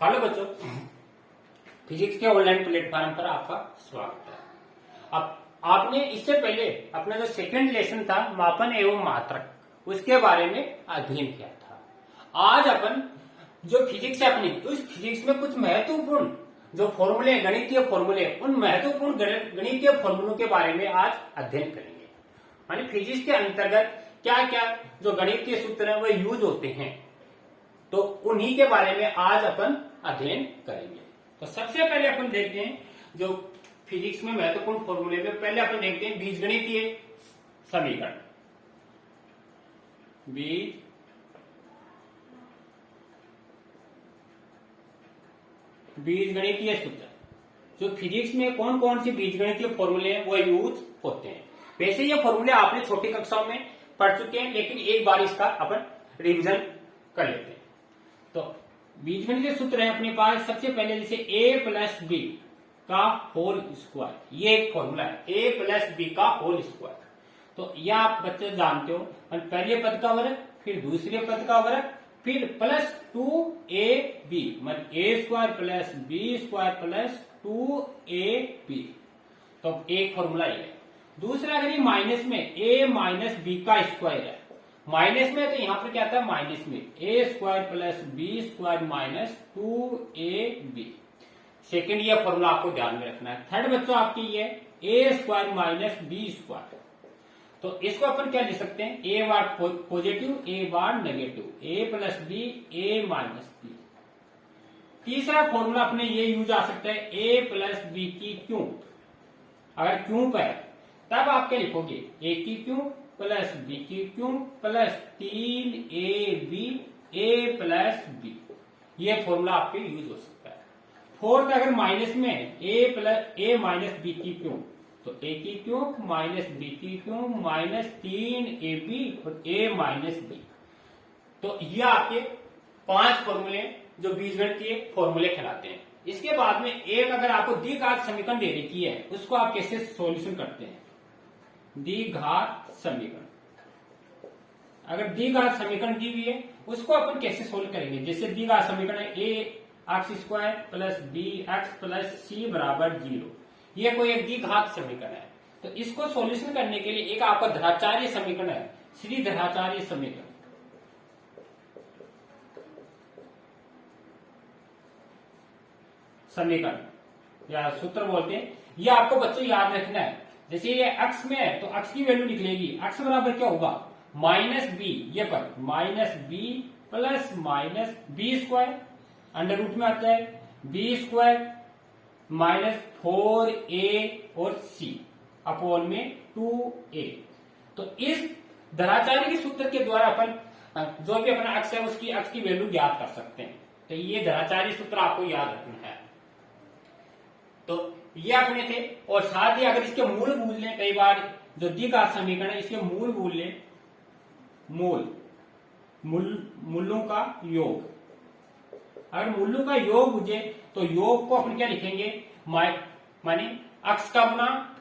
Hello बच्चों, physics के online platform पर आपका स्वागत है। अब आपने इससे पहले अपना जो सेकंड लेसन था मापन एवं मात्रक, उसके बारे में अध्ययन किया था। आज अपन जो फिजिक्स है अपनी, उस फिजिक्स में कुछ महत्वपूर्ण जो फॉर्मूले, गणितीय फॉर्मूले, उन महत्वपूर्ण गणितीय फॉर्मूलों के बारे में आज अध्ययन करेंगे। यानी फिजिक्स के अंतर्गत क्या क्या जो गणितीय सूत्र है वो यूज होते हैं, तो उन्हीं के बारे में आज अपन अध्ययन करेंगे। तो सबसे पहले अपन देखते हैं जो फिजिक्स में महत्वपूर्ण फॉर्मूले में पहले अपन देखते हैं बीजगणितीय समीकरण। बीजगणितीय सूत्र, जो फिजिक्स में कौन कौन सी बीजगणितीय फॉर्मूले हैं वो यूज होते हैं। वैसे ये फॉर्मूले आपने छोटी कक्षाओं में पढ़ चुके हैं, लेकिन एक बार इसका अपन रिवीजन कर लेते हैं। तो बीजगणितीय सूत्र है अपने पास। सबसे पहले जैसे a प्लस बी का होल स्क्वायर, ये एक फॉर्मूला है, a प्लस बी का होल स्क्वायर। तो यह आप बच्चे जानते हो, पहले पद का वर्ग, फिर दूसरे पद का वर्ग, फिर प्लस 2ab, मतलब a square plus B square plus 2ab। तो एक फॉर्मूला ये है। दूसरा अगर ये माइनस में a माइनस बी का स्क्वायर है, माइनस में तो यहां पर क्या आता है माइनस में a square plus B square minus 2ab। Second ये फॉर्मूला आपको ध्यान में रखना है। थर्ड बच्चों आपकी ये a square minus B square, तो इसको अपन क्या लिख सकते हैं, a बार पॉजिटिव a बार negative, a plus B a minus B. तीसरा फॉर्मूला अपने ये यूज आ सकता है a प्लस बी की क्यूब। अगर क्यूब है तब आप क्या लिखोगे, a की क्यूब प्लस बी की cube plus 3ab a plus B. ये फॉर्मूला आपके यूज हो सकता है। फोर्थ अगर माइनस में a माइनस बी की क्यूब, तो a की क्यूब माइनस बी की क्यूब माइनस 3ab और a माइनस बी। तो ये आपके 5 फॉर्मूले जो बीजगणितीय फॉर्मूले कहलाते हैं। इसके बाद में एक अगर आपको द्विघात समीकरण दे रखी है, उसको आप कैसे सॉल्यूशन करते हैं, द्विघात समीकरण। अगर द्विघात समीकरण दी हुई है उसको अपन कैसे सोल्व करेंगे। जैसे द्विघात समीकरण है a x square plus b x plus c बराबर 0, ये कोई एक द्विघात समीकरण है। तो इसको सॉल्यूशन करने के लिए एक आपका धराचार्य समीकरण है, श्री धराचार्य समीकरण। समीकरण या सूत्र बोलते हैं, ये आपको बच्चों याद रखना है। जैसे ये x में है तो x की वैल्यू लिख लेगी, x बराबर क्या होगा माइनस बी, ये पर minus b plus minus B square, under root में आता है बी स्क्वायर माइनस 4a और c अपॉन में 2a। तो इस धराचार्य के सूत्र के द्वारा अपन जो भी अपना x है उसकी x की वैल्यू ज्ञात कर सकते हैं। तो ये धराचार्य सूत्र आपको याद रखना है। तो ये अपने थे, और साथ ही अगर इसके मूल मूल्य, कई बार जो द्विघात समीकरण है इसके मूल मूल्य, मूलों का योग, अगर मूलों का योग मुझे, तो योग को अपन क्या लिखेंगे, माने अक्ष का गुणांक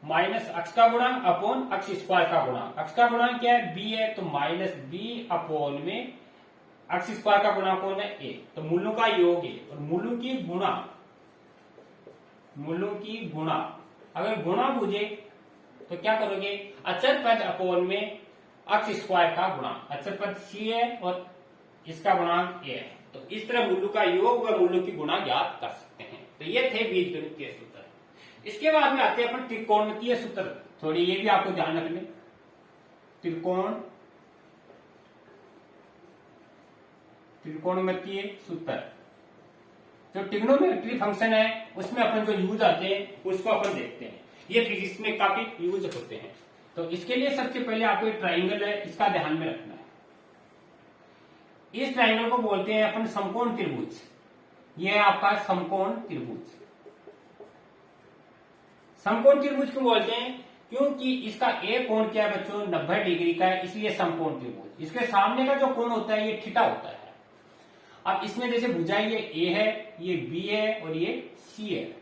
माइनस अक्ष का गुणांक अपॉन अक्ष स्क्वायर का गुणांक। अक्ष का गुणांक क्या है, बी है, तो माइनस बी अपॉन में अक्ष स्क्वायर का गुणांक कौन है, ए। तो मूलों का योग है, और मूलों की गुणा, अगर गुणा पूछे तो क्या करोगे, अचर पद अपॉन में अक्ष स्क्वायर का गुणांक। अचर पद सी है और इसका गुणांक ए है। तो इस तरह मूलों का योग व मूलों की गुणा ज्ञात कर सकते हैं। तो ये थे बीजगणितीय सूत्र। इसके बाद में आते हैं अपन त्रिकोणमितीय सूत्र। थोड़ी ये भी आपको ध्यान रखने, त्रिकोणमितीय सूत्र, जो ट्रिग्नोमेट्री फंक्शन है उसमें अपन जो यूज आते हैं उसको अपन देखते हैं। ये फिजिक्स में काफी यूज होते हैं। तो इसके लिए सबसे पहले आपको एक ट्राइंगल है, इसका ध्यान में रखना है। इस ट्राइंगल को बोलते हैं अपन समकोण त्रिभुज। ये है आपका समकोण त्रिभुज। समकोण त्रिभुज क्यों बोलते हैं, क्योंकि इसका एक कोण क्या है बच्चों, 90 डिग्री का है, इसलिए समकोण त्रिभुज। इसके सामने का जो कोण होता है ये थीटा होता है। अब इसमें जैसे भुजा ये ए है, ये बी है और ये सी है।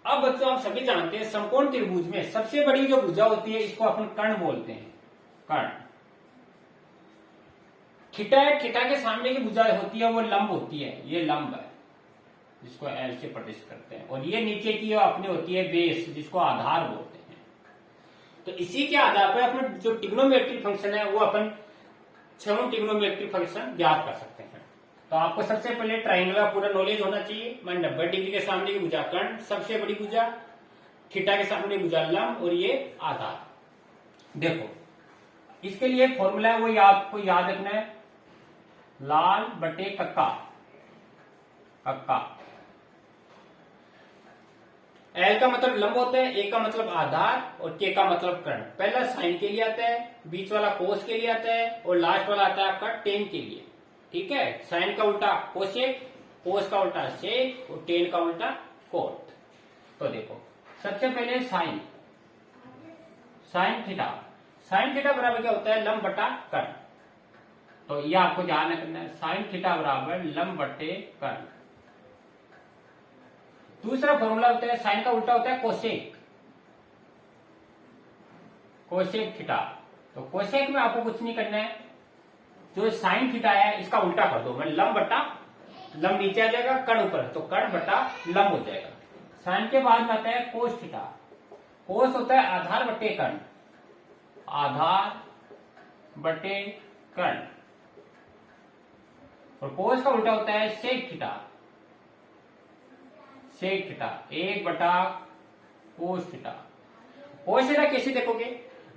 अब बच्चों आप सभी जानते हैं समकोण त्रिभुज में सबसे बड़ी जो भुजा होती है इसको अपन कर्ण बोलते हैं, कर्ण। थीटा है, थीटा के सामने की भुजा होती है वो लंब होती है, ये लंब है। जिसको एल से प्रदर्शित करते हैं, और ये नीचे की अपनी होती है बेस, जिसको आधार बोलते हैं। तो इसी के आधार पर अपन जो ट्रिग्नोमेट्रिक फंक्शन है वो अपन 6 ट्रिग्नोमेट्रिक फंक्शन ज्ञात कर सकते हैं। तो आपको सबसे पहले ट्राइंगल का पूरा नॉलेज होना चाहिए। मैं 90 डिग्री के सामने की भुजा कर्ण, सबसे बड़ी भुजा, थीटा के सामने भुजा लंब, और ये आधार। देखो इसके लिए फॉर्मूला है, वो आपको याद रखना है, लाल बटे कक्का। एल का मतलब लंब होता है, ए का मतलब आधार, और के का मतलब कर्ण। पहला साइन के लिए आता है, बीच वाला कोस के लिए आता है, और लास्ट वाला आता है आपका टेन के लिए। ठीक है, साइन का उल्टा कोसेक, कोस का उल्टा सेक, और टेन का उल्टा कोट। तो देखो सबसे पहले साइन थीटा बराबर क्या होता है, लंब बटा कर्ण। तो ये आपको ध्यान रखना है, साइन थीटा बराबर लंब बटे कर्ण। दूसरा फॉर्मूला होता है, साइन का उल्टा होता है कोसेक थीटा। तो कोसेक में आपको कुछ नहीं करना है, जो साइन थीटा है इसका उल्टा कर दो, मैं लंब बटा, लंब नीचे आ जाएगा, कर्ण ऊपर, तो कर्ण बटा लंब हो जाएगा। साइन के बाद में आता है कोस थीटा। कोस होता है आधार बटे कर्ण, और कोस का उल्टा होता है सेक थीटा, 1 बटा कोस थीटा। कोस थीटा कैसे देखोगे,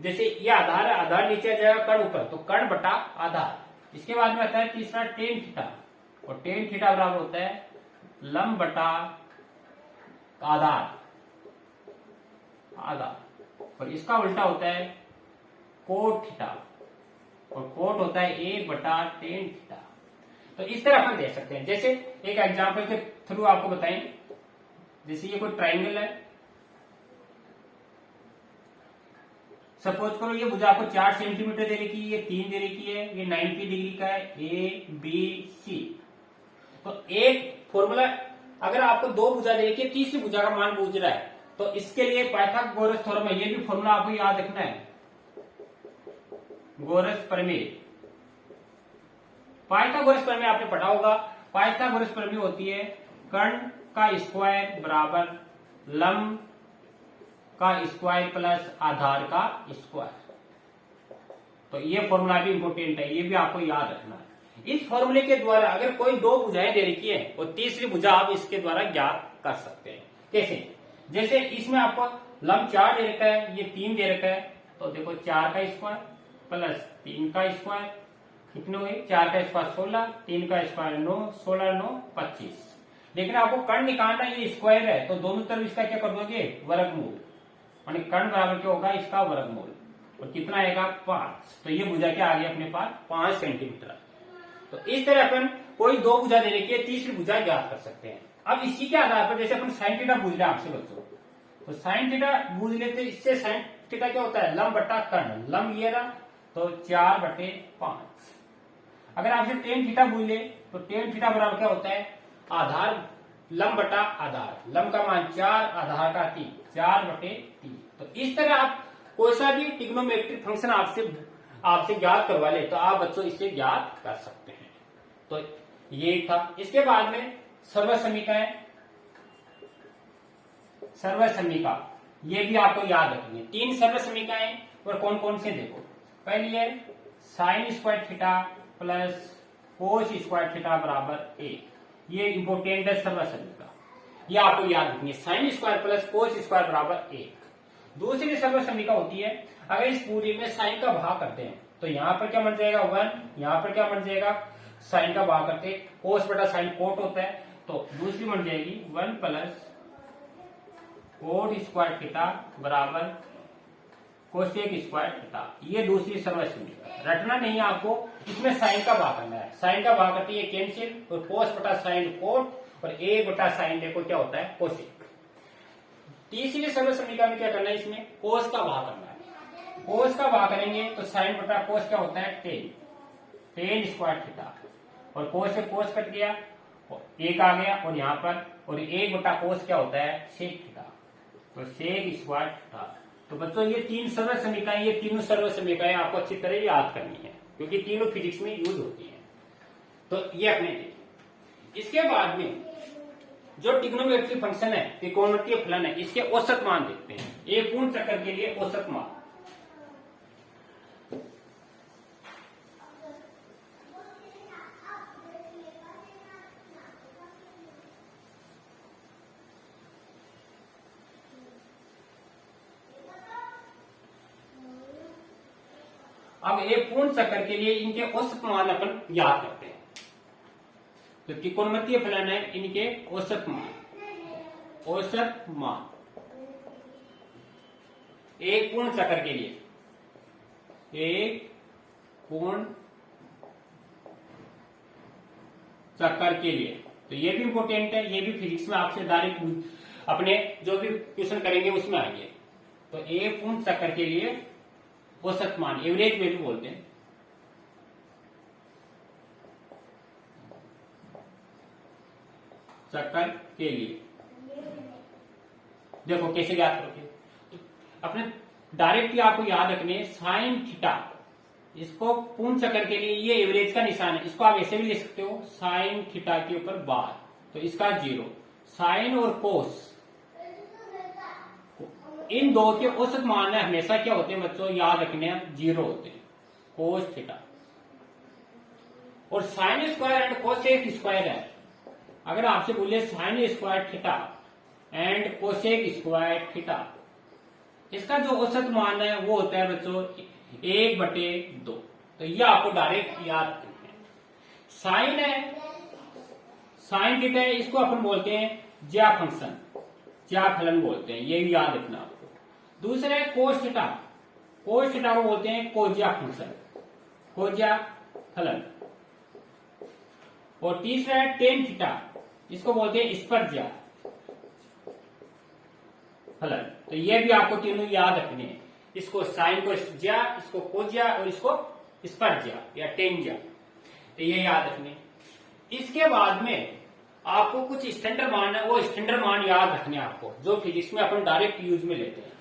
जैसे ये आधार है, आधार नीचे आ जाएगा, कर्ण ऊपर, तो कर्ण बटा आधार। इसके बाद में आता है तीसरा टेन थीटा, और टेन थीटा बराबर होता है लंब बटा आधार, और इसका उल्टा होता है कोट थीटा, और कोट होता है 1 बटा टेन थीटा। तो इस तरह अपन देख सकते हैं। जैसे एक एग्जांपल के थ्रू आपको बताएं, जैसे ये कोई ट्राइंगल है, सपोज करो ये भुजा आपको 4 सेंटीमीटर दे रखी है, ये 3 दे रखी है, ये 90 डिग्री का है, ए बी सी। तो एक फॉर्मूला, अगर आपको 2 भुजा दे रखी है, तीसरी भुजा का मान पूछ रहा है, तो इसके लिए पाइथागोरस थ्योरम है, ये भी फॉर्मूला आपको याद रखना है, गोरस प्रमेय। पाइथागोरस प्रमेय आपने पढ़ा होगा। पाइथागोरस प्रमेय होती है कर्ण का स्क्वायर बराबर लंब का स्क्वायर प्लस आधार का स्क्वायर। तो ये फॉर्मूला भी इंपोर्टेंट है, ये भी आपको याद रखना है। इस फॉर्मूले के द्वारा अगर कोई 2 भुजाएं दे रखी है और तीसरी भुजा आप इसके द्वारा ज्ञात कर सकते हैं। कैसे, जैसे इसमें आपको लंब 4 दे रखा है, ये 3 दे रखा है, तो देखो 4 का स्क्वायर प्लस 3 का स्क्वायर कितने हुए, 4 का स्क्वायर 16, 3 का स्क्वायर 9, 16 9 25। लेकिन आपको कर्ण निकालना, ये स्क्वायर है, तो दोनों तरफ इसका क्या कर दोगे, वर्गमूल, यानी कर्ण बराबर क्या होगा, इसका वर्गमूल, और कितना आएगा 5। तो ये भुजा क्या आ गया अपने पास 5 सेंटीमीटर। तो इस तरह अपन कोई 2 भुजा दे रखी है, तीसरी भुजा ज्ञात कर सकते हैं। अब इसी के आधार पर जैसे अपन साइन थीटा बूझ रहे हैं आपसे बच्चों, तो साइन थीटा बूझ लेते, इससे साइन थीटा क्या होता है, लंब बटा कर्ण, लंब ये रहा, तो 4 बटे 5। अगर आपसे टेन थीटा बूझ ले, तो टेन थीटा बराबर क्या होता है, आधार लंब बटा आधार, लंब का मान 4, आधार का 3, 4 बटे 3। तो इस तरह आप कोई सा भी ट्रिग्नोमेट्रिक फंक्शन आपसे ज्ञात करवा ले, तो आप बच्चों इससे ज्ञात कर सकते हैं। तो ये था। इसके बाद में सर्वसमीका, ये भी आपको याद रखनी है। 3 सर्वसमीकाएं, और कौन कौन से देखो, पहली है sine square theta plus cos square theta बराबर 1, ये इंपोर्टेंट है सर्वसमीका, ये आपको याद रखनी है, sine square plus cos square बराबर 1। दूसरी सर्वसमीका होती है, अगर इस पूरी में साइन का भाग करते हैं, तो यहां पर क्या बन जाएगा 1, यहां पर क्या बन जाएगा, साइन का भाग करते कोस बटा साइन कोट होता है, तो दूसरी बन जाएगी 1 प्लस कोट स्क्वायर थीटा बराबर कोसेक स्क्वायर थीटा। ये दूसरी सर्वसमीका, रटना नहीं है आपको, इसमें साइन का भाग करना है, साइन का भाग करती है कैंसिल, और कोस बटा साइन कोट, और 1 बटा साइन देखो क्या होता है कोसेक। तीसरी सर्वसमीका में क्या करना है, इसमें कोस का भाग करना है, कोस का भाग करेंगे तो साइन बटा कोस क्या होता है 10 स्क्वायर थीटा, और कोस से कोस कट गया, 1 आ गया, और यहाँ पर, और 1 बटा कोस क्या होता है सेक थीटा, तो सेक स्क्वायर थीटा। तो बच्चों ये 3 सर्वसमीकाएं, ये तीनों सर्वसमीकाएं आपको अच्छी तरह याद करनी है, क्योंकि तीनों फिजिक्स में यूज होती हैं। तो ये अपने देखिए। इसके बाद में जो ट्रिग्नोमेट्री फंक्शन है, त्रिकोणमितीय फलन है, इसके औसत मान देखते हैं। एक पूर्ण चक्कर के लिए औसत मान। अब एक पूर्ण चक्कर के लिए इनके औसत मान अपन याद करते हैं। तो त्रिकोणमितीय फलन है, इनके औसत मान, औसत मान एक पूर्ण चक्कर के लिए, एक पूर्ण चक्कर के लिए। तो ये भी इंपॉर्टेंट है, ये भी फिजिक्स में आपसे डायरेक्ट अपने जो भी क्वेश्चन करेंगे उसमें आएंगे। तो एक पूर्ण चक्कर के लिए औसत मान, एवरेज वैल्यू बोलते हैं। चक्कर के लिए देखो कैसे याद करोगे। अपने डायरेक्टली आपको याद रखने साइन थीटा, इसको पूर्ण चक्कर के लिए ये एवरेज का निशान है, इसको आप ऐसे भी लिख सकते हो साइन थीटा के ऊपर बार, तो इसका 0। साइन और कोस, इन दो के औसत मान हमेशा क्या होते हैं बच्चों, याद रखने 0 होते हैं, कोस थीटा। और sine square and cosec square है, अगर आपसे बोले sine square theta and cosec square theta, इसका जो औसत मान है वो होता है बच्चों 1/2। तो ये आपको डायरेक्ट याद करना है। साइन है, साइन थीटा है, इसको अपन बोलते हैं ज्या फंक्शन, ज्या फलन बोलते हैं, ये भी याद रखना आपको। दूसरा है कोस थीटा, कोस थीटा को बोलते हैं कोज्या फंक्शन, कोज्या फलन। और तीसरा है टेन थीटा, इसको बोलते हैं स्पर्ज्या फलन। तो ये भी आपको तीनों याद रखने हैं, इसको साइन को ज्या, इसको कोज्या और इसको स्पर्ज्या या टेंज्या, तो ये याद रखने। इसके बाद में आपको कुछ स्टैंडर्ड मान है, वो स्टैंडर्ड मान याद रखने आपको, जो फिजिक्स में अपन डायरेक्ट यूज में लेते हैं।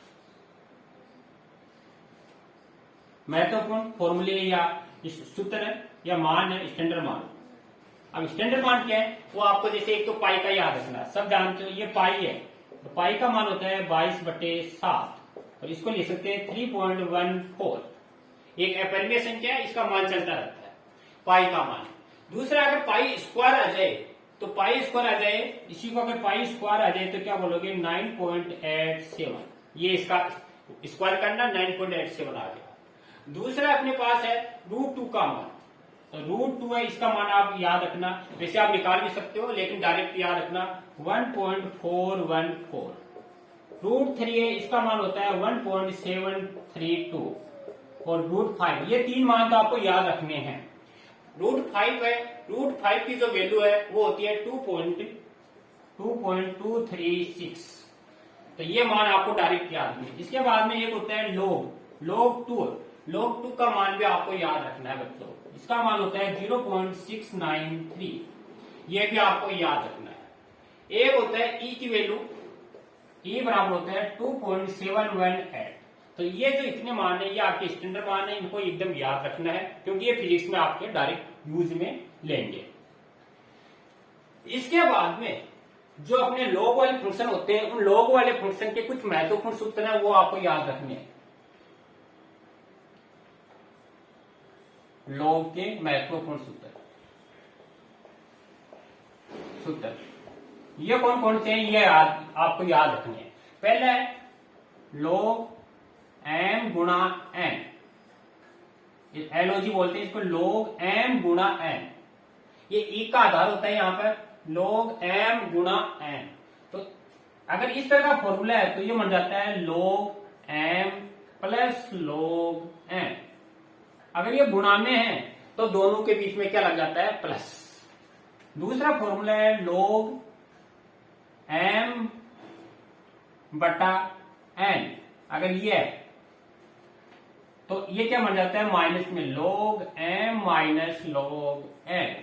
महत्वपूर्ण फॉर्मूले या सूत्र या मान है स्टैंडर्ड मान। अब स्टैंडर्ड मान क्या है, वो आपको जैसे एक तो पाई का याद रखना, सब जानते हो ये पाई है, तो पाई का मान होता है 22/7, और इसको लिख सकते हैं 3.14। एक अपरिमेय संख्या है, इसका मान चलता रहता है पाई का मान। दूसरा अगर पाई स्क्वायर आ जाए, तो पाई स्क्वायर आ जाए, इसी को अगर पाई स्क्वायर आ जाए तो क्या बोलोगे 9.87, ये इसका स्क्वायर करना 9.87 आ गया। दूसरा अपने पास है √2 का मान, तो √2 है, इसका मान आप याद रखना, वैसे आप निकाल भी सकते हो लेकिन डायरेक्ट याद रखना 1.414। √3 है, इसका मान होता है 1.732। और √5, ये 3 मान तो आपको याद रखने हैं। √5 है, √5 की जो वैल्यू है वो होती है 2.236, तो ये मान आपको डायरेक्ट याद नहीं। इसके बाद में एक होता है log 2, log 2 का मान भी आपको याद रखना है बच्चों, इसका मान होता है 0.693, ये भी आपको याद रखना है। एक होता है e की वैल्यू, e बराबर होता है 2.718। तो ये जो इतने मान है ये आपके स्टैंडर्ड मान है, इनको एकदम याद रखना है क्योंकि ये फिजिक्स में आपके डायरेक्ट यूज में लेंगे। इसके बाद में जो अपने लॉग वाले फंक्शन होते हैं, उन लॉग वाले फंक्शन के कुछ महत्वपूर्ण सूत्र है वो आपको याद रखने हैं। लॉग के महत्वपूर्ण सूत्र ये कौन कौन से हैं, ये आपको याद रखने हैं। पहला है log m गुणा n, एलओजी बोलते हैं इसको, log m गुणा n, ये e का आधार होता है यहाँ पर log m गुणा n। तो अगर इस तरह का फॉर्मूला है तो ये बन जाता है log m plus log n। अगर ये गुणा में है तो दोनों के बीच में क्या लग जाता है, प्लस। दूसरा फॉर्मूला है log m बटा n, अगर ये है तो ये क्या बन जाता है, माइनस में log m minus log n,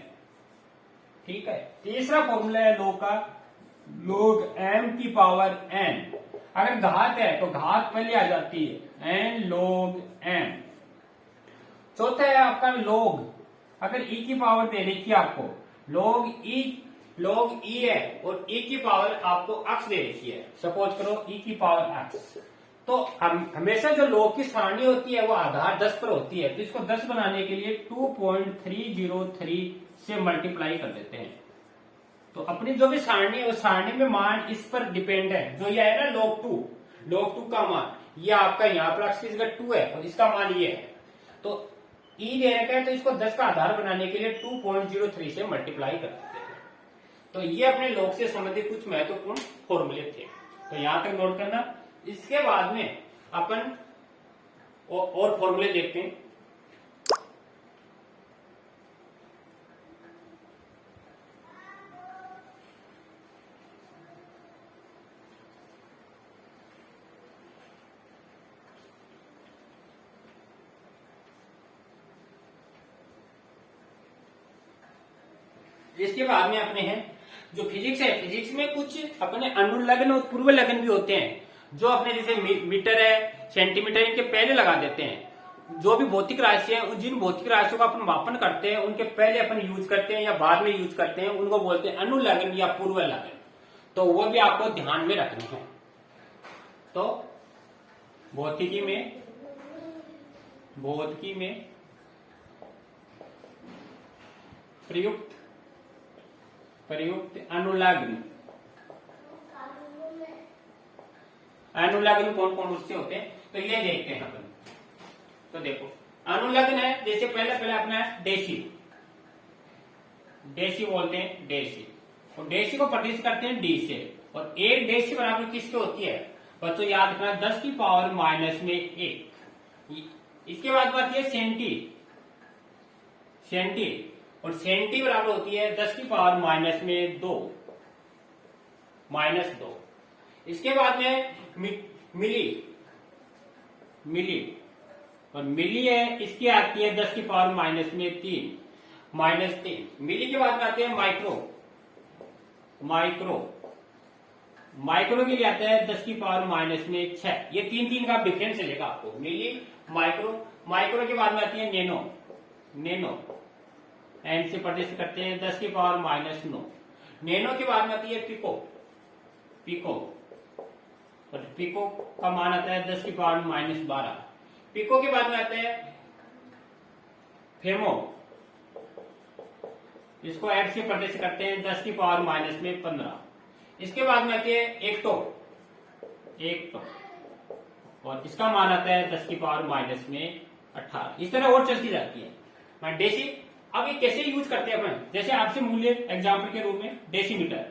ठीक है। तीसरा फॉर्मूला है log m की पावर n, अगर घात है तो घात पहले आ जाती है n log m। चौथा है आपका log, अगर e की पावर दे रखी है आपको, log e log e है और e की पावर आपको x दे रखी है, सपोज करो e की पावर x। तो हमेशा जो log की सारणी होती है वो आधार 10 पर होती है, तो इसको 10 बनाने के लिए 2.303 से मल्टीप्लाई कर देते हैं। तो अपनी जो भी सारणी है, वो सारणी में मान इस पर डिपेंड है, जो ये है ना log 2 का मान, ये आपका यहाँ पर x की जगह 2 है और इसका मान ये है। तो e दे रखा है, तो इसको 10 का आधार बनाने के लिए 2.03 से मल्टीप्लाई कर देते हैं। तो ये अपने log से संबंधित कुछ महत्वपूर्ण फॉर्मूले थे, तो यहां तक नोट करना। इसके बाद में अपन और फॉर्मूले देखते हैं। इसके बाद में अपने हैं जो फिजिक्स है, फिजिक्स में कुछ अपने अनुलग्न और पूर्व लग्न भी होते हैं, जो अपने जैसे मीटर है, सेंटीमीटर, इनके पहले लगा देते हैं। जो भी भौतिक राशि है, जिन भौतिक राशियों का अपन मापन करते हैं उनके पहले अपन यूज करते हैं या बाद में यूज करते हैं, उनको बोलते हैं अनुलग्न या पूर्व लग्न। तो वो भी आपको ध्यान में रखने हैं। तो भौतिकी में प्रयुक्त अनुलग्न कौन कौन से होते हैं, तो ये देखते हैं अपन। तो देखो अनुलग्न है, जैसे पहले अपना डेसी बोलते हैं, डेसी, और डेसी को प्रतिशत करते हैं डी से, और एक डेसी बराबर किसके होती है बच्चों, याद रखना 10 की पावर माइनस में 1। इसके बाद बात है सेंटी, और सेंटी बराबर होती है 10 की पावर माइनस में 2। इसके बाद में मिली, और मिली है, इसकी आती है 10 की पावर माइनस में 3। मिली के बाद में आते हैं माइक्रो के लिए आता है 10 की पावर माइनस में 6। ये 3 का डिफरेंस चलेगा आपको, मिली, माइक्रो के बाद में आती है नैनो, एन से प्रतिशत करते हैं 10 की पावर माइनस 9। नैनो के बाद में आती है पिको, और पिको का मान आता है 10 की पावर माइनस 12। पिको के बाद में आता है फेमो, इसको एड से प्रतिशत करते हैं 10 की पावर माइनस में 15। इसके बाद में आती है एक्टो, और इसका मान आता है 10 की पावर माइनस में 18। इस तरह और चलती जाती है। डेसी, अब ये कैसे यूज करते हैं अपन, जैसे आपसे मूल्य एग्जाम्पल के रूप में डेसीमीटर,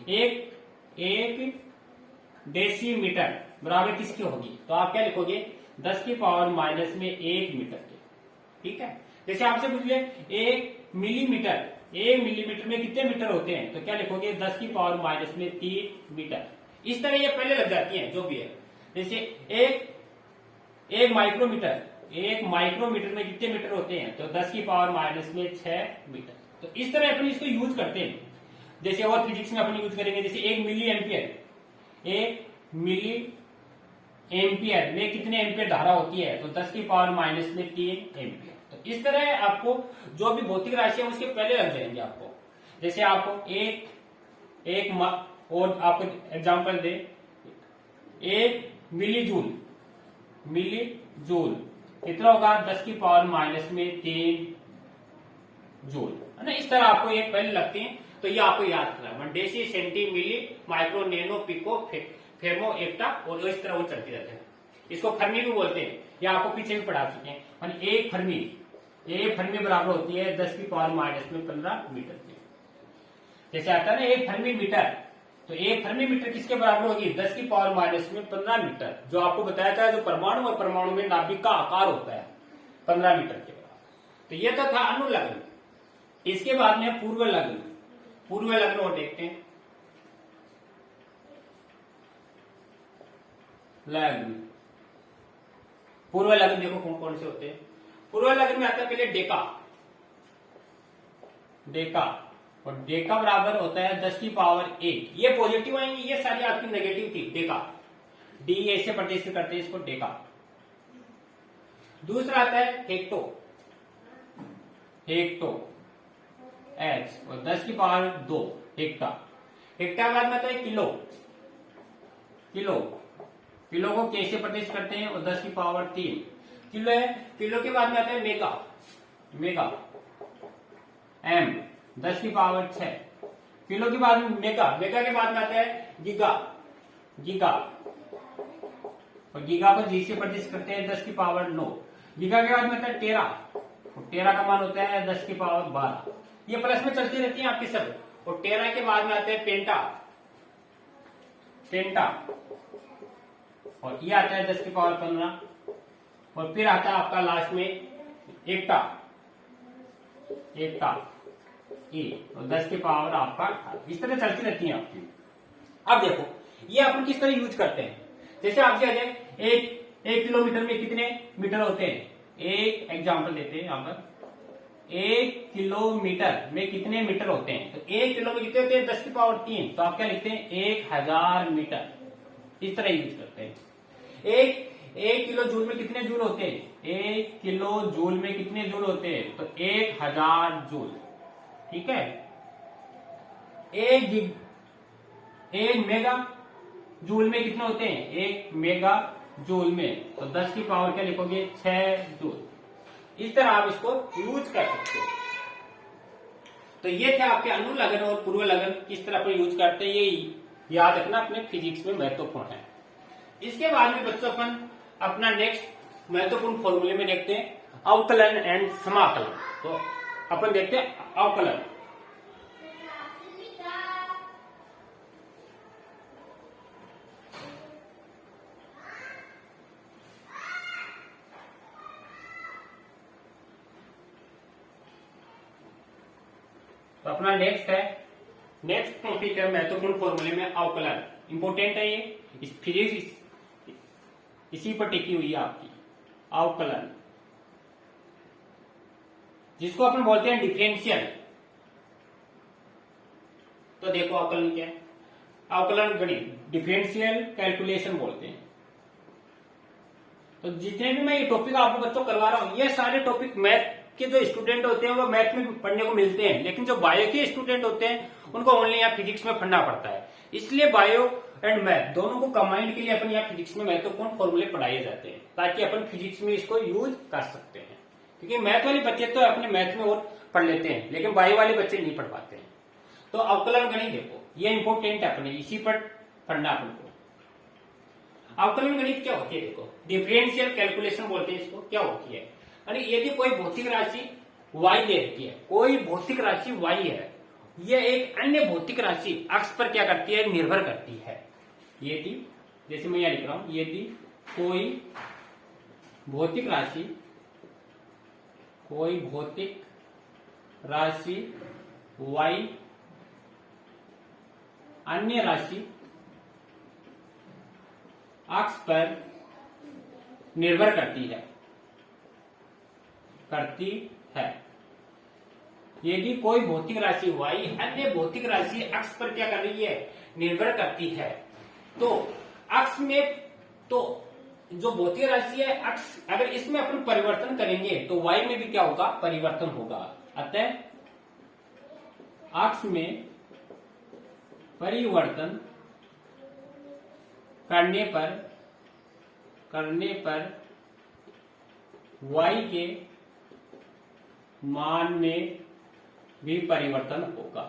एक डेसीमीटर बराबर किसकी होगी, तो आप क्या लिखोगे 10 की पावर माइनस में 1 मीटर के, ठीक है। जैसे आपसे पूछ ले 1 मिलीमीटर में कितने मीटर होते हैं, तो क्या लिखोगे 10 की पावर माइनस में 3 मीटर। इस तरह ये पहले लग जाती है जो भी है। जैसे एक माइक्रोमीटर में कितने मीटर होते हैं, तो 10 की पावर माइनस में 6 मीटर। तो इस तरह अपन इसको यूज करते हैं। जैसे और फिजिक्स में अपन यूज करेंगे, जैसे 1 मिली एम्पियर में कितने एम्पियर धारा होती है, तो 10 की पावर माइनस में 3 एम्पियर। तो इस तरह आपको जो भी भौतिक राशि है उसके पहले लग जाएंगे आपको। जैसे आपको एक और आपको एग्जांपल दे, 1 मिली जूल कितना होगा, 10 की पावर माइनस में 3 जूल, है ना। इस तरह आपको ये पहले लगते हैं, तो ये आपको याद रखना है। डेसी, सेंटी, मिली, माइक्रो, नैनो, पिको, फेमो, एक्टा, और इस तरह वो चलते रहते हैं। इसको फर्मी भी बोलते हैं, ये आपको पीछे भी पढ़ा चुके हैं। एक फर्मी बराबर होती है 10 की पावर माइनस में 15 मीटर की। जैसे आता है ना 1 फर्मी मीटर, तो 1 फर्मी मीटर किसके बराबर होगी, 10 की पावर माइनस में 15 मीटर। जो आपको बताया था, जो परमाणु और परमाणु में नाभिक का आकार होता है 15 मीटर के बराबर। तो ये तो था अनुलग्न। इसके बाद में पूर्व लग्न और देखते हैं। पूर्व लग्न देखो कौन कौन से होते हैं। पूर्व लग्न में आता है पहले डेका, और डेका बराबर होता है 10 की पावर 1। ये पॉजिटिव आएंगी, ये सारी आपकी नेगेटिव थी। डेका, डी ऐसे प्रतिष्ठित करते हैं इसको डेका। दूसरा आता है हेक्टो, एच, और 10 की पावर 2। हेक्टा। हेक्टा के बाद में आता है किलो। किलो किलो को कैसे प्रतिशत करते हैं, और 10 की पावर 3 किलो है। किलो के बाद में आता है मेगा। मेगा एम 10 की पावर 6 किलो के बाद में मेगा। मेगा के बाद में आता है गीगा। गीगा और गीगा को जी से प्रतिशत करते हैं 10 की पावर 9। गीगा के बाद में आता है टेरा। टेरा का मान होता है 10 की पावर 12। ये प्लस में चलती रहती है आपकी सब। और टेरा के बाद में आते हैं पेंटा। पेंटा और ये आता है 10 की पावर 15। और फिर आता है आपका लास्ट में एकटा। एकटा ई और 10 की पावर आपका 18। इस तरह चलती रहती है आपकी। अब देखो ये अपन किस तरह यूज करते हैं। जैसे आपसे आ जाए एक किलोमीटर में कितने मीटर होते हैं। एक एग्जाम्पल देते हैं यहाँ पर, 1 किलोमीटर में कितने मीटर होते हैं। तो 1 किलो में कितने होते हैं, 10 की पावर 3। तो आप क्या लिखते हैं, 1000 मीटर। इस तरह यूज करते हैं। एक किलो जूल में कितने जूल होते हैं, 1 किलो जूल में कितने जूल होते हैं, तो 1000 जूल। ठीक है। एक मेगा जूल में कितने होते हैं, 1 मेगा जूल में, तो 10 की पावर क्या लिखोगे, 6 जूल। इस तरह आप इसको यूज कर सकते हो। तो ये थे आपके अनुलग्न और पूर्वलग्न किस तरह अपन यूज करते हैं, ये याद रखना अपने फिजिक्स में महत्वपूर्ण है। इसके बाद में बच्चों अपन अपना नेक्स्ट महत्वपूर्ण फॉर्मूले में देखते हैं अवकलन एंड समाकलन। तो अपन देखते हैं अवकलन। तो अपना नेक्स्ट टॉपिक है महत्वपूर्ण फॉर्मूले में अवकलन। इंपोर्टेंट है ये, इस फिजिक्स इसी पर टिकी हुई है आपकी अवकलन, जिसको अपन बोलते हैं डिफरेंशियल। तो देखो अवकलन क्या है, अवकलन गणित डिफरेंशियल कैलकुलेशन बोलते हैं। तो जितने भी मैं ये टॉपिक आपको बच्चों करवा रहा हूं, ये सारे टॉपिक मैथ के जो स्टूडेंट होते हैं वो मैथ में पढ़ने को मिलते हैं, लेकिन जो बायो के स्टूडेंट होते हैं उनको ओनली यहाँ फिजिक्स में पढ़ना पड़ता है। इसलिए बायो एंड मैथ दोनों को कंबाइंड के लिए अपन यहाँ फिजिक्स में महत्वपूर्ण फॉर्मूले पढ़ाए जाते हैं, ताकि अपन फिजिक्स में इसको यूज कर सकते हैं। क्योंकि मैथ वाले बच्चे तो अपने मैथ में और पढ़ लेते हैं, लेकिन बायो वाले बच्चे नहीं पढ़ पाते हैं। तो अवकलन गणित देखो, ये इंपोर्टेंट है, अपने इसी पर पढ़ना अपन को। अवकलन गणित क्या होती है, देखो डिफरेंशियल कैलकुलेशन बोलते हैं इसको। क्या होती है, यानी यदि कोई भौतिक राशि y दे रखी है, कोई भौतिक राशि y है, यह एक अन्य भौतिक राशि अक्ष पर क्या करती है, निर्भर करती है। यदि, जैसे मैं यहां लिख रहा हूं, यदि कोई भौतिक राशि y अन्य राशि अक्ष पर निर्भर करती है। यदि कोई भौतिक राशि y अन्य भौतिक राशि अक्ष पर क्या कर रही है, निर्भर करती है, तो अक्ष में, तो जो भौतिक राशि है अक्ष, अगर इसमें अपन परिवर्तन करेंगे तो y में भी क्या होगा, परिवर्तन होगा। अतः अक्ष में परिवर्तन करने पर y के मान में भी परिवर्तन होगा।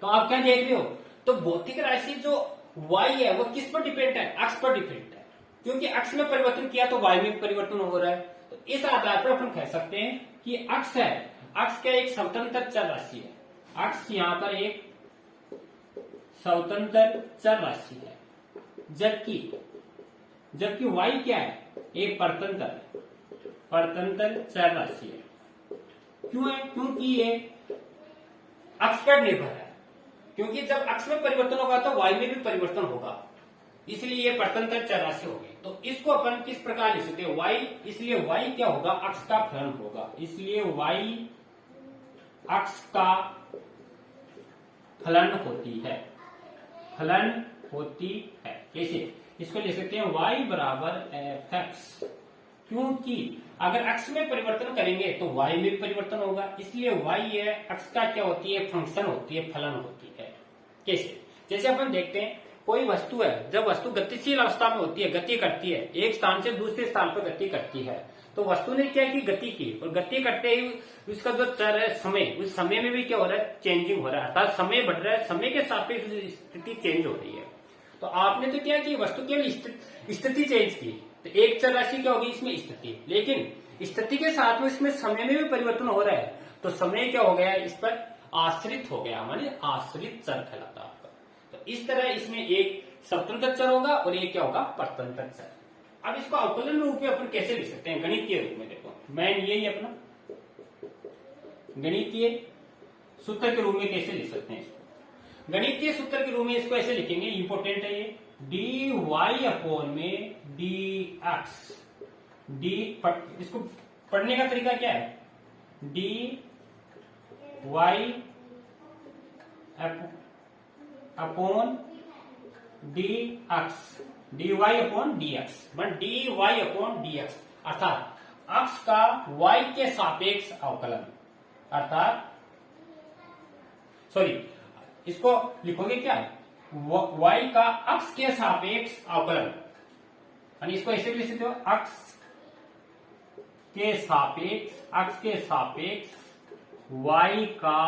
तो आप क्या देख रहे हो, तो भौतिक राशि जो y है वो किस पर डिपेंड है, अक्ष पर डिपेंड है। क्योंकि अक्ष में परिवर्तन किया तो y में भी परिवर्तन हो रहा है। तो इस आधार पर अपन कह सकते हैं कि अक्ष है, अक्ष क्या एक स्वतंत्र चर राशि है। अक्ष यहाँ पर एक स्वतंत्र चर राशि है, जबकि y क्या है, एक परतंत्र चर राशि है। क्यों है, क्योंकि ये अक्ष पर निर्भर है। क्योंकि जब अक्ष में परिवर्तन होगा तो y में भी परिवर्तन होगा, इसलिए ये परतंत्र चर राशि होगी। तो इसको अपन किस प्रकार लिख सकते हैं, y, इसलिए y क्या होगा, अक्ष का फलन होगा। इसलिए y अक्ष का फलन होती है। कैसे, इसको लिख सकते हैं y बराबर fx क्योंकि अगर अक्ष में परिवर्तन करेंगे तो y में भी परिवर्तन होगा, इसलिए y है अक्ष का क्या होती है, फंक्शन होती है, फलन होती है। कैसे? जैसे अपन देखते हैं कोई वस्तु है, जब वस्तु गतिशील अवस्था में होती है, गति करती है, एक स्थान से दूसरे स्थान पर गति करती है, तो वस्तु ने क्या की, गति की, और गति करते ही उसका जो चर है समय, उस समय में भी क्या हो रहा है, चेंजिंग हो रहा है, अर्थात समय बढ़ रहा है, समय के सापेक्ष स्थिति चेंज हो रही है। तो आपने तो क्या की, वस्तु केवल स्थिति चेंज की, तो एक चर राशि क्या होगी इसमें, स्थिति, लेकिन स्थिति के साथ में इसमें समय में भी परिवर्तन हो रहा है, तो समय क्या हो गया, इस पर आश्रित हो गया, माने आश्रित चर कहलाता है आपका। तो इस तरह इसमें एक स्वतंत्र चर होगा और एक क्या होगा, परतंत्र चर। अब इसको अवकलन रूप में अपन कैसे लिख सकते हैं, गणितीय रूप में। देखो मैन यही अपना गणितीय सूत्र के रूप में कैसे लिख सकते हैं इसको, गणितीय सूत्र के रूप में इसको ऐसे लिखेंगे, इंपोर्टेंट है ये, डी वाई अपॉन में डी एक्स, इसको पढ़ने का तरीका क्या है, d y upon d x, d y upon d x, d y upon d x, अर्थात अक्ष का y के सापेक्ष अवकलन, अर्थात सॉरी इसको लिखोगे क्या, y का अक्ष के सापेक्ष अवकलन, यानी इसको ऐसे भी लिख सकते हो, अक्ष के सापेक्ष y का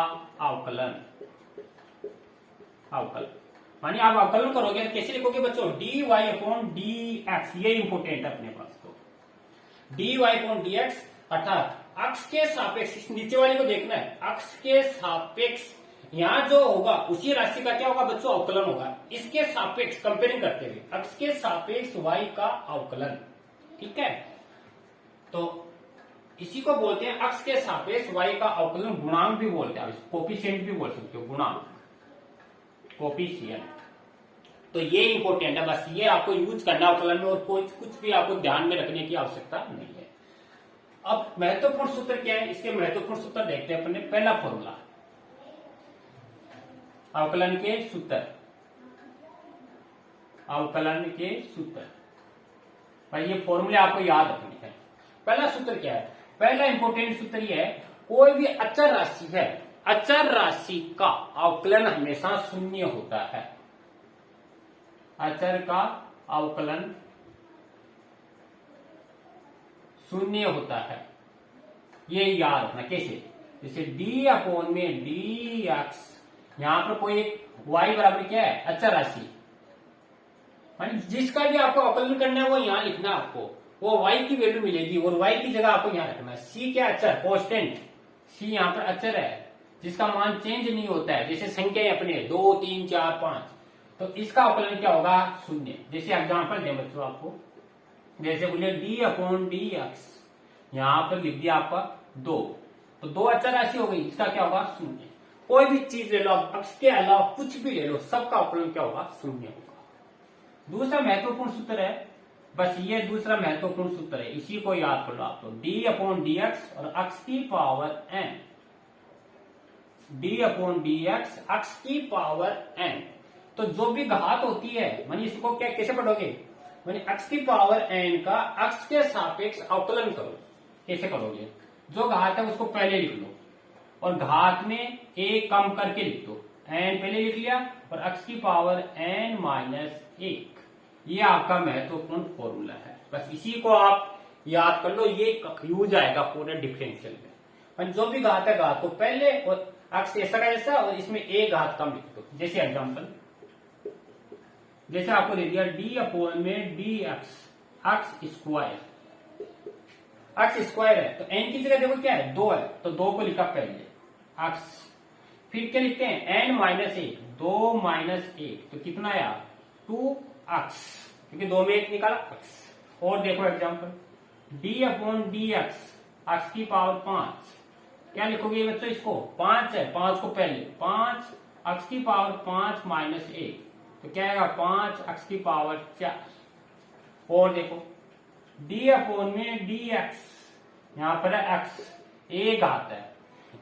अवकलन, मानिए आप अवकलन करोगे कैसे लिखोगे बच्चों, d y upon d x, ये इंपोर्टेंट है अपने पास। तो d y upon d x अर्थात अक्ष के सापेक्ष, इस नीचे वाले को देखना है, अक्ष के सापेक्ष यहां जो होगा उसी राशि का क्या होगा बच्चों, अवकलन होगा, इसके सापेक्ष कंपेयरिंग करते हुए अक्ष के सापेक्ष y का अवकलन, ठीक है। तो इसी को बोलते हैं अक्ष के सापेक्ष y का अवकलन, गुणांक भी बोलते हैं, कोफिशिएंट भी बोल सकते हो, गुणांक, कोफिशिएंट। तो ये इंपोर्टेंट है, बस ये आपको यूज करना अवकलन में, और कुछ भी आपको ध्यान में रखने की आवश्यकता नहीं है। अब महत्वपूर्ण सूत्र क्या है, इसके महत्वपूर्ण सूत्र देखते हैं अपने। पहला फॉर्मूला अवकलन के सूत्र, अवकलन के सूत्र, भाई ये फॉर्मूले आपको याद रखने हैं। पहला सूत्र क्या है, पहला इंपोर्टेंट सूत्र ये है, कोई भी अचर राशि है, अचर राशि का अवकलन हमेशा शून्य होता है, अचर का अवकलन शून्य होता है, ये याद रखना। कैसे, जैसे डी अपॉन में डी एक्स, यहां पर कोई y बराबर क्या है, अचर राशि, मानी जिसका भी आपको अवकलन करना है वो यहां लिखना, आपको वो y की वैल्यू मिलेगी और y की जगह आपको यहां रखना है। c क्या अचर, कॉन्स्टेंट, c यहां पर अचर है जिसका मान चेंज नहीं होता है, जैसे संख्या अपने 2 3 4 5, तो इसका अवकलन क्या होगा, शून्य। जैसे एग्जाम्पल दे बच्चों आपको, जैसे बोले डी अपॉन डी एक्स, यहां पर लिख दिया आपका 2, तो 2 अचर राशि हो गई, इसका क्या होगा, शून्य। कोई भी चीज ले लो, अक्ष के अलावा कुछ भी ले लो, सबका अवकलन क्या होगा, शून्य होगा। दूसरा महत्वपूर्ण सूत्र है, बस ये दूसरा महत्वपूर्ण सूत्र है, इसी को याद कर लो आप लोग, डी अपॉन डी एक्स और अक्ष की power n, d upon d x अक्ष की पावर एन। तो जो भी घात होती है, मानी इसको क्या कैसे पढ़ोगे, मानी अक्ष की पावर एन का अक्ष के सापेक्ष अवकलन करो। कैसे करोगे, जो घात है उसको पहले लिख लो और घात में एक कम करके लिख दो, एन पहले लिख लिया और अक्ष की पावर एन माइनस 1, ये आपका महत्वपूर्ण फॉर्मूला है। बस इसी को आप याद कर लो, ये यूज आएगा पूरे डिफरेंशियल में। जो भी घात है घात को पहले और अक्ष ऐसा का ऐसा और इसमें एक घात कम लिख दो। जैसे एग्जाम्पल, जैसे आपको दे दिया डी अपॉन में डी एक्स, अक्ष स्क्वायर, अक्ष स्क्वायर है तो एन की जगह देखो क्या है, 2 है, तो 2 को लिखा पहले अक्ष, फिर क्या लिखते हैं एन माइनस 1, 2 माइनस 1, तो कितना आया 2 अक्ष, क्योंकि 2 में 1 निकाला अक्ष। और देखो example, D upon d x अक्ष की पावर 5, क्या लिखोगे बच्चों, इसको 5 है, 5 को पहले 5 अक्ष की पावर 5 माइनस 1, तो क्या आएगा 5 अक्ष की पावर 4। और देखो डी अपॉन में डी एक्स, यहां पर है एक्स, एक आता है,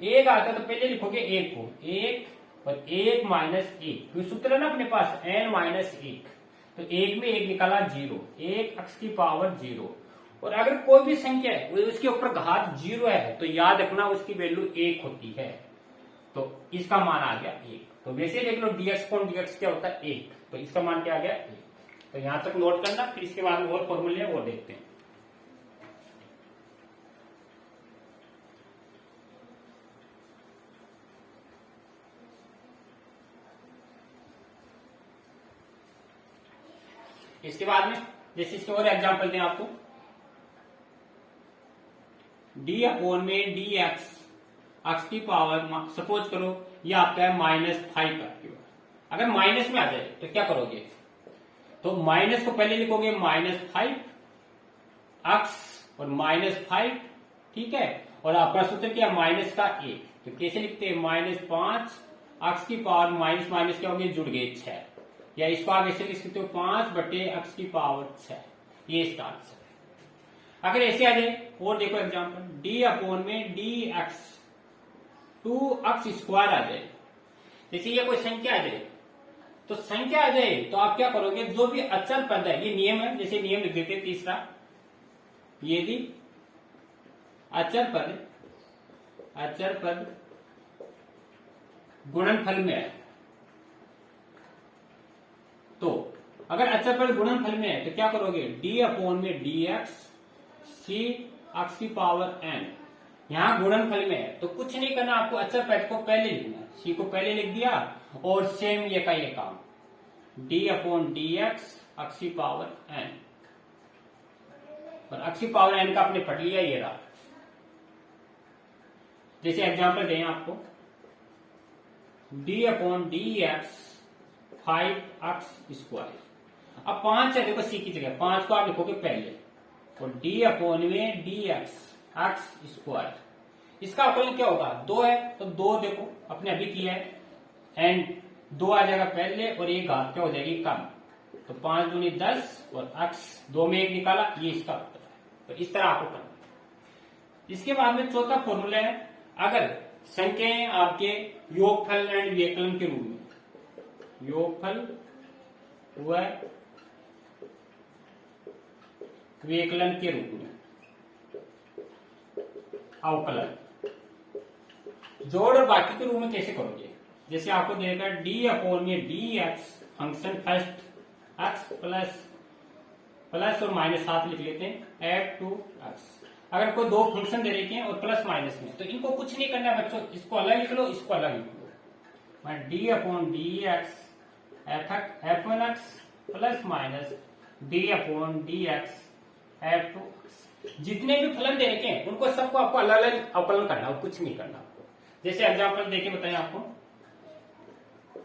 एक आता है तो पहले लिखोगे 1 को, 1 और 1 माइनस 1, तो सूत्र है ना अपने पास एन माइनस 1, तो 1 में 1 निकाला 0, 1 अक्ष की पावर 0। और अगर कोई भी संख्या है वो उसके ऊपर घात 0 है तो याद रखना उसकी वैल्यू 1 होती है। तो इसका मान आ गया 1। तो वैसे देख लो dx अपॉन dx क्या होता है 1, तो इसका मान क्या आ गया 1। तो यहां तक नोट करना, फिर इसके बाद में और फॉर्मूले है वो देखते हैं। इसके बाद में जैसे इसके और एग्जांपल दें आपको, d अपॉन में डी एक्स की पावर सपोज करो ये आपका है -5 आपकी बार। अगर माइनस में आ जाए तो क्या करोगे, तो माइनस को पहले लिखोगे -5 x और -5, ठीक है, और आपका सूत्र क्या माइनस का 1, तो कैसे लिखते हैं -5 x की पावर माइनस माइनस क्या होंगे जुड़ गए 6, या इसको आप ऐसे लिख सकते हो 5/x की पावर 6, ये इसका आंसर है। अगर ऐसे आ जाए और देखो एग्जांपल, d अपॉन में डी एक्स 2x² आ जाए, जैसे ये कोई संख्या आ जाए, तो संख्या आ जाए तो आप क्या करोगे, जो भी अचल पद है, ये नियम है, जैसे नियम लिख देते हैं तीसरा, यदि अचल पद गुणनफल में है, तो अगर अचल पद गुणनफल में है तो क्या करोगे, d अपॉन में डी एक्स सी एक्स की पावर n, यहां गुणनफल में है तो कुछ नहीं करना, आपको अचल पद को पहले लिखना है, सी को पहले लिख दिया और सेम ये का ये काम, d अपॉन डी एक्स की पावर n, और x की पावर n का आपने पढ़ लिया, ये रहा। जैसे एग्जांपल दें आपको, d upon d x 5x², अब 5 है, देखो c की जगह 5 को आप लिखोगे पहले, और d अपॉन में डी x², इसका अवकलन क्या होगा, 2 है तो 2 देखो अपने अभी किया है, एंड 2 आ जाएगा पहले और ये घात क्या हो जाएगी कम, तो 5 दूनी 10 और x 2 में 1 निकाला, ये इसका उत्तर है। तो इस तरह आपको करना है। इसके बाद में चौथा फॉर्मूला है, अगर संख्याएं आपके योगफल एंड व्यकलन के रूप में, योगफल व व्यकलन के रूप में अवकलन, जोड़ और बाकी के रूप में कैसे करोगे, जैसे आपको देगा d अपॉन में d x function first x plus और माइनस साथ लिख लेते हैं एड टू x। अगर कोई दो फंक्शन दे रखे हैं और प्लस माइनस में, तो इनको कुछ नहीं करना है बच्चों, इसको अलग लिख लो, इसको अलग लिख लो, मैं d upon d x f1x plus minus d upon d x add to x। जितने भी फलन दे रखे हैं उनको सबको आपको अलग अलग अवकलन करना और कुछ नहीं करना आपको। जैसे एग्जाम्पल देके बताएं आपको,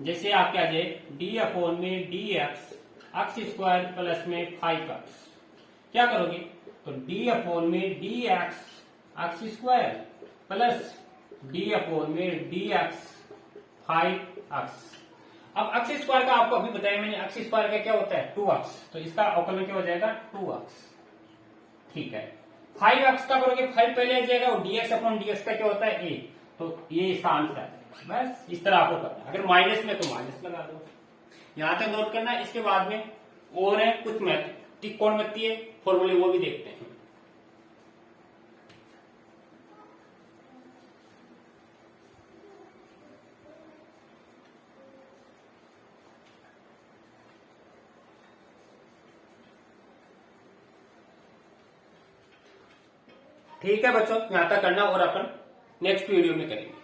जैसे आप क्या जाए d अपॉन में डी x² प्लस में 5x, क्या करोगे, तो d अपॉन में D x² plus d upon में डी x 5x। अब x² का आपको अभी बताया मैंने, x² का क्या होता है 2x, तो इसका अवकलन क्या हो जाएगा 2x, ठीक है। 5x का करोगे 5 पहले आ जाएगा, और dx अपॉन dx का क्या होता है 1, तो ये इसका आंसर है। बस इस तरह आपको करना है, अगर माइनस में तो माइनस लगा दो, यहां तक नोट करना। इसके बाद में और है कुछ त्रिकोणमितीय फॉर्मूले, वो भी देखते हैं। ठीक है बच्चों, यहां तक करना और अपन नेक्स्ट वीडियो में करेंगे।